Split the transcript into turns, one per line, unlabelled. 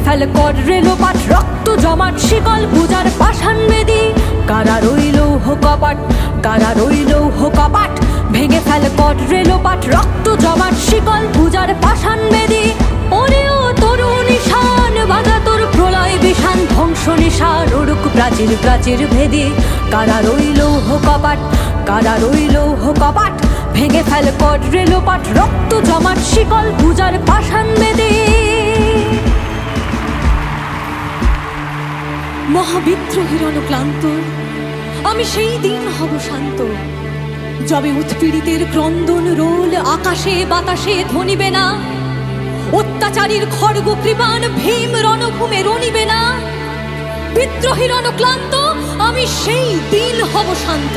Fail কর রেলোপাট, রক্ত জমাট শিকল পূজার পাষাণ বেদী। কারা রইল কপাট, কারা রইল কপাট, ভেঙে ফেল কর রেলোপাট, রক্ত জমাট শিকল পূজার পাষাণ বেদী। ওরে ও তরুণ ঈশান, বাধা তোর প্রলয় বিষান, ধ্বংস নিশান উড়ুক প্রাচীর প্রাচীর ভেদী। কারা রইল কপাট, কারা রইল কপাট, ভেঙে ফেল কর রেলোপাট, রক্ত জমাট শিকল পূজার পাষাণ বেদী। মহাবিদ্রোহীর অনুক্লান্ত আমি সেই দিন হব শান্ত, যবে উৎপীড়িতের ক্রন্দন রোল আকাশে বাতাসে ধ্বনিবে না। অত্যাচারীর খড়গ কৃপাণ ভীম রণভূমে রণিবে না। বিদ্রোহীর অনুক্লান্ত আমি সেই দিন হব শান্ত।